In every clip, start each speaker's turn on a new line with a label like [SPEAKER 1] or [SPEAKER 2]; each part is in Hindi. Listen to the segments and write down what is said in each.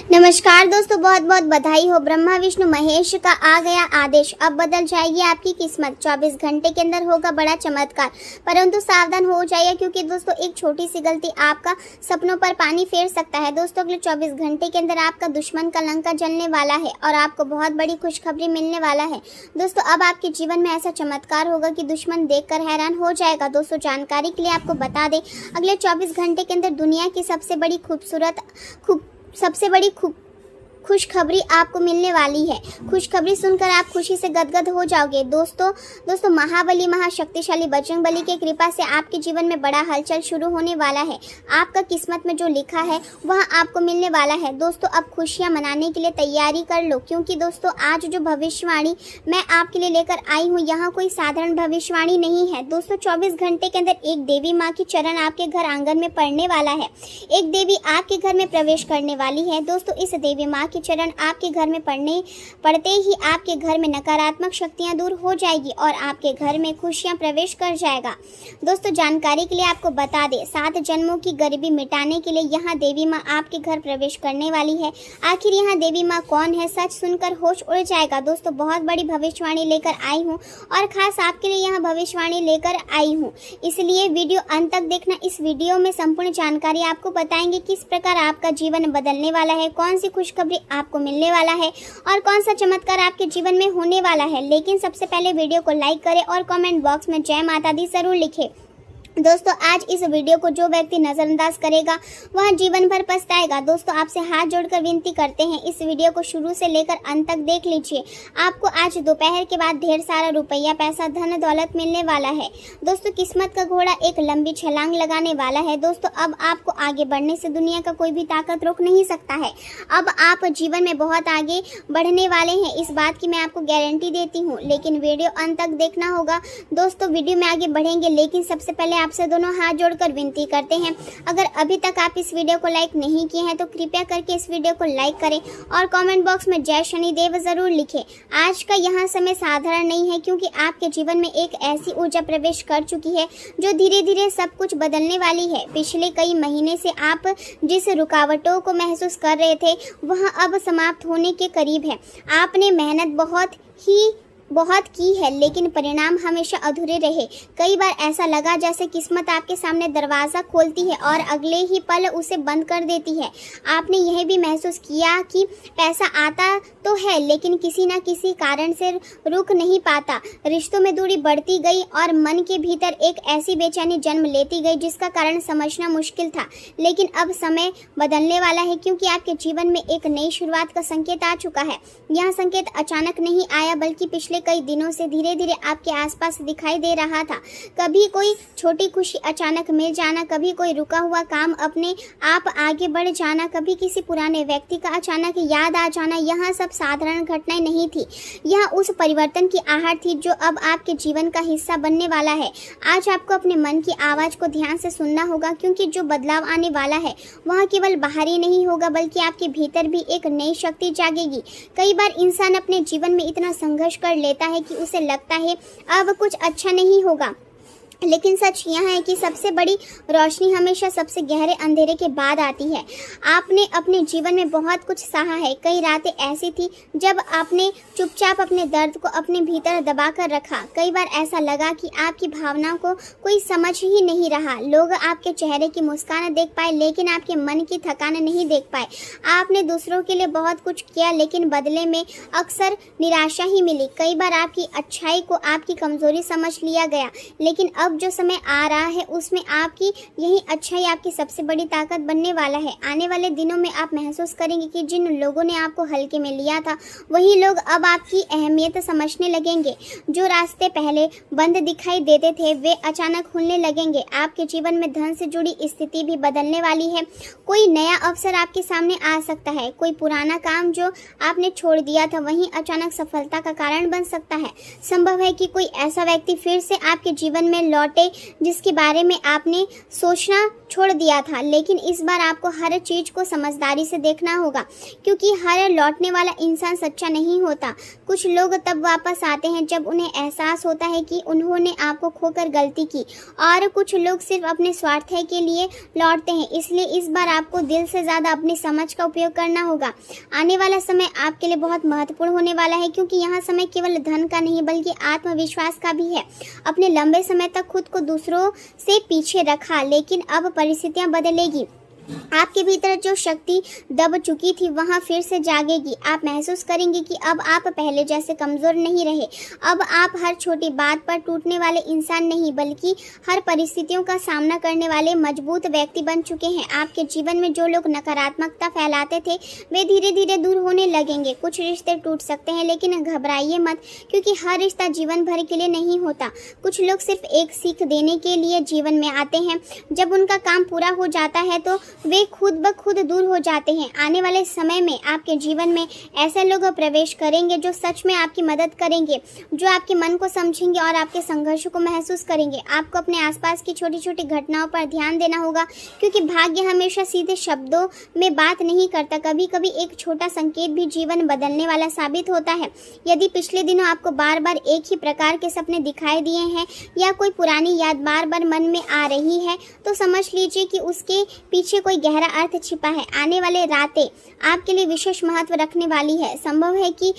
[SPEAKER 1] नमस्कार दोस्तों, बहुत बहुत बधाई हो। ब्रह्मा विष्णु महेश का आ गया आदेश। अब बदल जाएगी आपकी किस्मत। 24 घंटे के अंदर होगा बड़ा चमत्कार, परंतु सावधान हो जाइए क्योंकि दोस्तों एक छोटी सी गलती आपका सपनों पर पानी फेर सकता है। दोस्तों अगले 24 घंटे के अंदर आपका दुश्मन का लंका जलने वाला है और आपको बहुत बड़ी खुशखबरी मिलने वाला है। दोस्तों अब आपके जीवन में ऐसा चमत्कार होगा कि दुश्मन देखकर हैरान हो जाएगा। दोस्तों जानकारी के लिए आपको बता दें, अगले 24 घंटे के अंदर दुनिया की सबसे बड़ी खुशखबरी आपको मिलने वाली है। खुशखबरी सुनकर आप खुशी से गदगद हो जाओगे। दोस्तों महाबली महाशक्तिशाली बजरंगबली की कृपा से आपके जीवन में बड़ा हलचल शुरू होने वाला है। आपका किस्मत में जो लिखा है वह आपको मिलने वाला है। दोस्तों अब खुशियां मनाने के लिए तैयारी कर लो, क्योंकि दोस्तों आज जो भविष्यवाणी मैं आपके लिए लेकर आई हूँ, यहाँ कोई साधारण भविष्यवाणी नहीं है। दोस्तों 24 घंटे के अंदर एक देवी माँ की चरण आपके घर आंगन में पड़ने वाला है। एक देवी आपके घर में प्रवेश करने वाली है। दोस्तों इस देवी माँ की चरण आपके घर में पड़ते ही आपके घर में नकारात्मक शक्तियां दूर हो जाएगी और आपके घर में खुशियां प्रवेश कर जाएगा। दोस्तों जानकारी के लिए आपको बता दें, 7 जन्मों की गरीबी मिटाने के लिए यहाँ देवी माँ आपके घर प्रवेश करने वाली है। आखिर यहाँ देवी माँ कौन है, सच सुनकर होश उड़ जाएगा। दोस्तों बहुत बड़ी भविष्यवाणी लेकर आई हूँ और खास आपके लिए यहाँ भविष्यवाणी लेकर आई हूँ, इसलिए वीडियो अंत तक देखना। इस वीडियो में संपूर्ण जानकारी आपको बताएंगे किस प्रकार आपका जीवन बदलने वाला है, कौन सी खुशखबरी आपको मिलने वाला है और कौन सा चमत्कार आपके जीवन में होने वाला है। लेकिन सबसे पहले वीडियो को लाइक करें और कमेंट बॉक्स में जय माता दी जरूर लिखें। दोस्तों आज इस वीडियो को जो व्यक्ति नज़रअंदाज करेगा वह जीवन भर पछताएगा। दोस्तों आपसे हाथ जोड़कर विनती करते हैं, इस वीडियो को शुरू से लेकर अंत तक देख लीजिए। आपको आज दोपहर के बाद ढेर सारा रुपया, पैसा, धन दौलत मिलने वाला है। दोस्तों किस्मत का घोड़ा एक लंबी छलांग लगाने वाला है। दोस्तों अब आपको आगे बढ़ने से दुनिया का कोई भी ताकत रोक नहीं सकता है। अब आप जीवन में बहुत आगे बढ़ने वाले हैं, इस बात की मैं आपको गारंटी देती हूँ, लेकिन वीडियो अंत तक देखना होगा। दोस्तों वीडियो में आगे बढ़ेंगे, लेकिन सबसे पहले आपसे दोनों हाथ जोड़कर विनती करते हैं, अगर अभी तक आप इस वीडियो को लाइक नहीं किए हैं तो कृपया करके इस वीडियो को लाइक करें और कमेंट बॉक्स में जय शनिदेव जरूर लिखें। आज का यहाँ समय साधारण नहीं है, क्योंकि आपके जीवन में एक ऐसी ऊर्जा प्रवेश कर चुकी है जो धीरे धीरे सब कुछ बदलने वाली है। पिछले कई महीने से आप जिस रुकावटों को महसूस कर रहे थे वह अब समाप्त होने के करीब है। आपने मेहनत बहुत की है, लेकिन परिणाम हमेशा अधूरे रहे। कई बार ऐसा लगा जैसे किस्मत आपके सामने दरवाज़ा खोलती है और अगले ही पल उसे बंद कर देती है। आपने यह भी महसूस किया कि पैसा आता तो है, लेकिन किसी न किसी कारण से रुक नहीं पाता। रिश्तों में दूरी बढ़ती गई और मन के भीतर एक ऐसी बेचैनी जन्म लेती गई जिसका कारण समझना मुश्किल था। लेकिन अब समय बदलने वाला है, क्योंकि आपके जीवन में एक नई शुरुआत का संकेत आ चुका है। यह संकेत अचानक नहीं आया, बल्कि पिछले कई दिनों से धीरे धीरे आपके आसपास दिखाई दे रहा था। कभी कोई छोटी खुशी अचानक मिल जाना, कभी कोई रुका हुआ काम अपने आप आगे बढ़ जाना, कभी किसी पुराने व्यक्ति का अचानक याद आ जाना। यह सब साधारण घटनाएं नहीं थी, यह उस परिवर्तन की आहट थी जो अब आपके जीवन का हिस्सा बनने वाला है। आज आपको अपने मन की आवाज़ को ध्यान से सुनना होगा, क्योंकि जो बदलाव आने वाला है वह केवल बाहरी नहीं होगा, बल्कि आपके भीतर भी एक नई शक्ति जागेगी। कई बार इंसान अपने जीवन में इतना संघर्ष कर लेता है कि उसे लगता है अब कुछ अच्छा नहीं होगा, लेकिन सच यह है कि सबसे बड़ी रोशनी हमेशा सबसे गहरे अंधेरे के बाद आती है। आपने अपने जीवन में बहुत कुछ सहा है। कई रातें ऐसी थी जब आपने चुपचाप अपने दर्द को अपने भीतर दबा कर रखा। कई बार ऐसा लगा कि आपकी भावनाओं को कोई समझ ही नहीं रहा। लोग आपके चेहरे की मुस्कान देख पाए, लेकिन आपके मन की थकान नहीं देख पाए। आपने दूसरों के लिए बहुत कुछ किया, लेकिन बदले में अक्सर निराशा ही मिली। कई बार आपकी अच्छाई को आपकी कमजोरी समझ लिया गया, लेकिन अब जो समय आ रहा है उसमें आपकी यही अच्छाई आपकी सबसे बड़ी ताकत बनने वाला है। आने वाले दिनों में आप महसूस करेंगे कि जिन लोगों ने आपको हल्के में लिया था वही लोग अब आपकी अहमियत समझने लगेंगे। जो रास्ते पहले बंद दिखाई देते थे वे अचानक खुलने लगेंगे। आपके जीवन में धन से जुड़ी स्थिति भी बदलने वाली है। कोई नया अवसर आपके सामने आ सकता है। कोई पुराना काम जो आपने छोड़ दिया था वही अचानक सफलता का कारण बन सकता है। संभव है कि कोई ऐसा व्यक्ति फिर से आपके जीवन में लौटे जिसके बारे में आपने सोचना छोड़ दिया था, लेकिन इस बार आपको हर चीज़ को समझदारी से देखना होगा, क्योंकि हर लौटने वाला इंसान सच्चा नहीं होता। कुछ लोग तब वापस आते हैं जब उन्हें एहसास होता है कि उन्होंने आपको खोकर गलती की, और कुछ लोग सिर्फ अपने स्वार्थ के लिए लौटते हैं। इसलिए इस बार आपको दिल से ज़्यादा अपनी समझ का उपयोग करना होगा। आने वाला समय आपके लिए बहुत महत्वपूर्ण होने वाला है, क्योंकि यहाँ समय केवल धन का नहीं बल्कि आत्मविश्वास का भी है। अपने लंबे समय तक खुद को दूसरों से पीछे रखा, लेकिन अब परिस्थितियां बदलेगी। आपके भीतर जो शक्ति दब चुकी थी वहां फिर से जागेगी। आप महसूस करेंगे कि अब आप पहले जैसे कमज़ोर नहीं रहे। अब आप हर छोटी बात पर टूटने वाले इंसान नहीं, बल्कि हर परिस्थितियों का सामना करने वाले मजबूत व्यक्ति बन चुके हैं। आपके जीवन में जो लोग नकारात्मकता फैलाते थे वे धीरे धीरे दूर होने लगेंगे। कुछ रिश्ते टूट सकते हैं, लेकिन घबराइए मत, क्योंकि हर रिश्ता जीवन भर के लिए नहीं होता। कुछ लोग सिर्फ एक सीख देने के लिए जीवन में आते हैं। जब उनका काम पूरा हो जाता है तो वे खुद ब खुद दूर हो जाते हैं। आने वाले समय में आपके जीवन में ऐसे लोग प्रवेश करेंगे जो सच में आपकी मदद करेंगे, जो आपके मन को समझेंगे और आपके संघर्ष को महसूस करेंगे। आपको अपने आसपास की छोटी छोटी घटनाओं पर ध्यान देना होगा, क्योंकि भाग्य हमेशा सीधे शब्दों में बात नहीं करता। कभी कभी एक छोटा संकेत भी जीवन बदलने वाला साबित होता है। यदि पिछले दिनों आपको बार बार एक ही प्रकार के सपने दिखाई दिए हैं या कोई पुरानी याद बार बार मन में आ रही है, तो समझ लीजिए कि उसके पीछे कोई गहरा अर्थ छिपा है। आने वाले रातें आपके लिए विशेष महत्व रखने वाली है। संभव है कि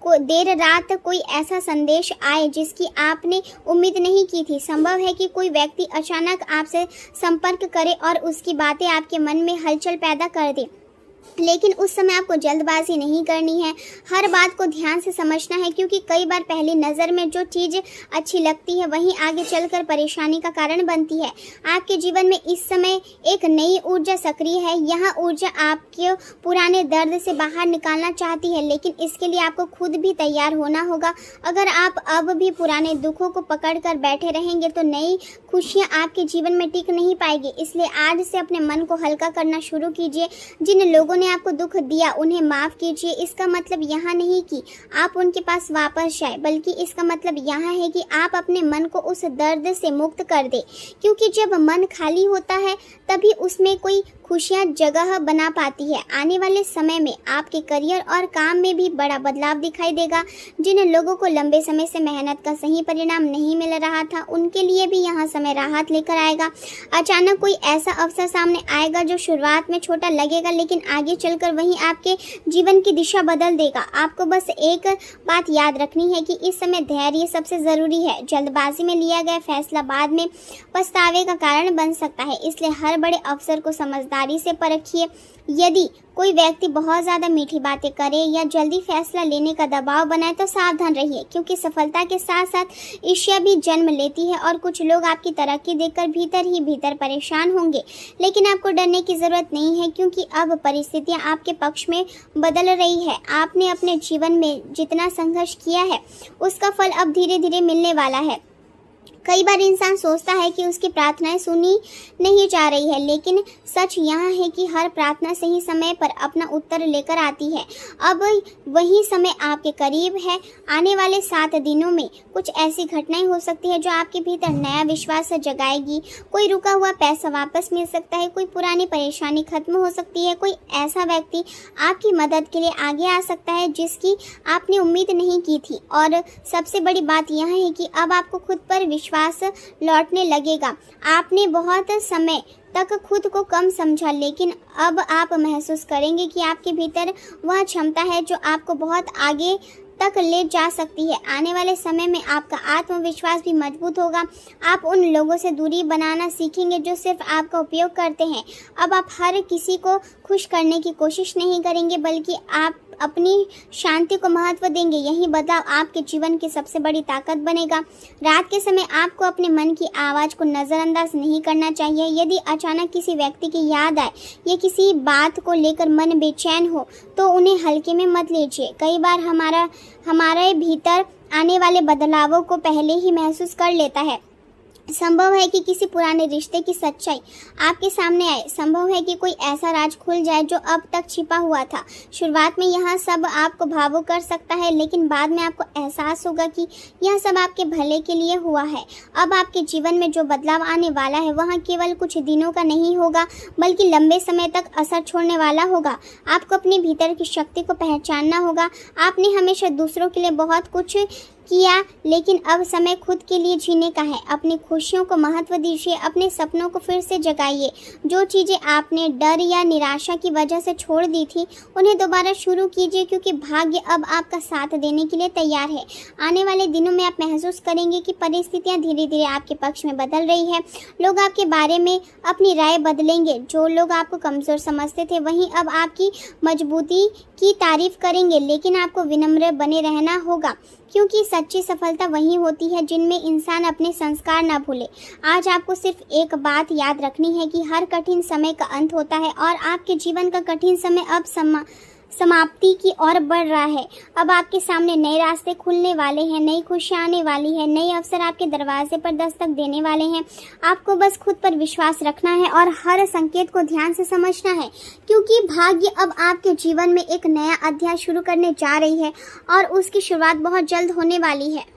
[SPEAKER 1] देर रात कोई ऐसा संदेश आए जिसकी आपने उम्मीद नहीं की थी। संभव है कि कोई व्यक्ति अचानक आपसे संपर्क करे और उसकी बातें आपके मन में हलचल पैदा कर दे, लेकिन उस समय आपको जल्दबाजी नहीं करनी है। हर बात को ध्यान से समझना है, क्योंकि कई बार पहली नज़र में जो चीज़ अच्छी लगती है वहीं आगे चलकर परेशानी का कारण बनती है। आपके जीवन में इस समय एक नई ऊर्जा सक्रिय है। यह ऊर्जा आपके पुराने दर्द से बाहर निकालना चाहती है, लेकिन इसके लिए आपको खुद भी तैयार होना होगा। अगर आप अब भी पुराने दुखों को पकड़ कर बैठे रहेंगे तो नई खुशियाँ आपके जीवन में टिक नहीं पाएगी। इसलिए आज से अपने मन को हल्का करना शुरू कीजिए। जिन लोगों ने आपको दुख दिया उन्हें माफ कीजिए। इसका मतलब यहाँ नहीं कि आप उनके पास वापस जाए, बल्कि इसका मतलब यहाँ है कि आप अपने मन को उस दर्द से मुक्त कर दे, क्योंकि जब मन खाली होता है तभी उसमें कोई खुशियाँ जगह बना पाती है। आने वाले समय में आपके करियर और काम में भी बड़ा बदलाव दिखाई देगा। जिन लोगों को लंबे समय से मेहनत का सही परिणाम नहीं मिल रहा था, उनके लिए भी यहाँ समय राहत लेकर आएगा। अचानक कोई ऐसा अवसर सामने आएगा जो शुरुआत में छोटा लगेगा, लेकिन आगे चलकर वहीं आपके जीवन की दिशा बदल देगा। आपको बस एक बात याद रखनी है कि इस समय धैर्य सबसे ज़रूरी है। जल्दबाजी में लिया गया फैसला बाद में पछतावे का कारण बन सकता है, इसलिए हर बड़े अवसर को समझदारी से परखिए। यदि कोई व्यक्ति बहुत ज़्यादा मीठी बातें करे या जल्दी फैसला लेने का दबाव बनाए तो सावधान रहिए, क्योंकि सफलता के साथ साथ ईर्ष्या भी जन्म लेती है और कुछ लोग आपकी तरक्की देखकर भीतर ही भीतर परेशान होंगे। लेकिन आपको डरने की ज़रूरत नहीं है, क्योंकि अब परिस्थितियां आपके पक्ष में बदल रही है। आपने अपने जीवन में जितना संघर्ष किया है उसका फल अब धीरे धीरे मिलने वाला है। कई बार इंसान सोचता है कि उसकी प्रार्थनाएं सुनी नहीं जा रही है, लेकिन सच यह है कि हर प्रार्थना सही समय पर अपना उत्तर लेकर आती है। अब वही समय आपके करीब है। आने वाले 7 दिनों में कुछ ऐसी घटनाएं हो सकती है जो आपके भीतर नया विश्वास जगाएगी। कोई रुका हुआ पैसा वापस मिल सकता है, कोई पुरानी परेशानी खत्म हो सकती है, कोई ऐसा व्यक्ति आपकी मदद के लिए आगे आ सकता है जिसकी आपने उम्मीद नहीं की थी। और सबसे बड़ी बात यह है कि अब आपको खुद पर विश्वास लौटने लगेगा। आपने बहुत समय तक खुद को कम समझा, लेकिन अब आप महसूस करेंगे कि आपके भीतर वह क्षमता है जो आपको बहुत आगे तक ले जा सकती है। आने वाले समय में आपका आत्मविश्वास भी मजबूत होगा। आप उन लोगों से दूरी बनाना सीखेंगे जो सिर्फ आपका उपयोग करते हैं। अब आप हर किसी को खुश करने की कोशिश नहीं करेंगे, बल्कि आप अपनी शांति को महत्व देंगे। यही बदलाव आपके जीवन की सबसे बड़ी ताकत बनेगा। रात के समय आपको अपने मन की आवाज़ को नज़रअंदाज नहीं करना चाहिए। यदि अचानक किसी व्यक्ति की याद आए या किसी बात को लेकर मन बेचैन हो तो उन्हें हल्के में मत लीजिए। कई बार हमारे भीतर आने वाले बदलावों को पहले ही महसूस कर लेता है। संभव है कि किसी पुराने रिश्ते की सच्चाई आपके सामने आए। संभव है कि कोई ऐसा राज खुल जाए जो अब तक छिपा हुआ था। शुरुआत में यह सब आपको भावुक कर सकता है, लेकिन बाद में आपको एहसास होगा कि यह सब आपके भले के लिए हुआ है। अब आपके जीवन में जो बदलाव आने वाला है वह केवल कुछ दिनों का नहीं होगा, बल्कि लंबे समय तक असर छोड़ने वाला होगा। आपको अपने भीतर की शक्ति को पहचानना होगा। आपने हमेशा दूसरों के लिए बहुत कुछ किया, लेकिन अब समय खुद के लिए जीने का है। अपनी खुशियों को महत्व दीजिए, अपने सपनों को फिर से जगाइए। जो चीज़ें आपने डर या निराशा की वजह से छोड़ दी थी, उन्हें दोबारा शुरू कीजिए, क्योंकि भाग्य अब आपका साथ देने के लिए तैयार है। आने वाले दिनों में आप महसूस करेंगे कि परिस्थितियां धीरे धीरे आपके पक्ष में बदल रही है। लोग आपके बारे में अपनी राय बदलेंगे। जो लोग आपको कमज़ोर समझते थे, वहीं अब आपकी मजबूती की तारीफ करेंगे, लेकिन आपको विनम्र बने रहना होगा, क्योंकि सच्ची सफलता वही होती है जिनमें इंसान अपने संस्कार ना भूले। आज आपको सिर्फ एक बात याद रखनी है कि हर कठिन समय का अंत होता है और आपके जीवन का कठिन समय अब समाप्ति की ओर बढ़ रहा है। अब आपके सामने नए रास्ते खुलने वाले हैं, नई खुशियाँ आने वाली है, नए अवसर आपके दरवाजे पर दस्तक देने वाले हैं। आपको बस खुद पर विश्वास रखना है और हर संकेत को ध्यान से समझना है, क्योंकि भाग्य अब आपके जीवन में एक नया अध्याय शुरू करने जा रही है और उसकी शुरुआत बहुत जल्द होने वाली है।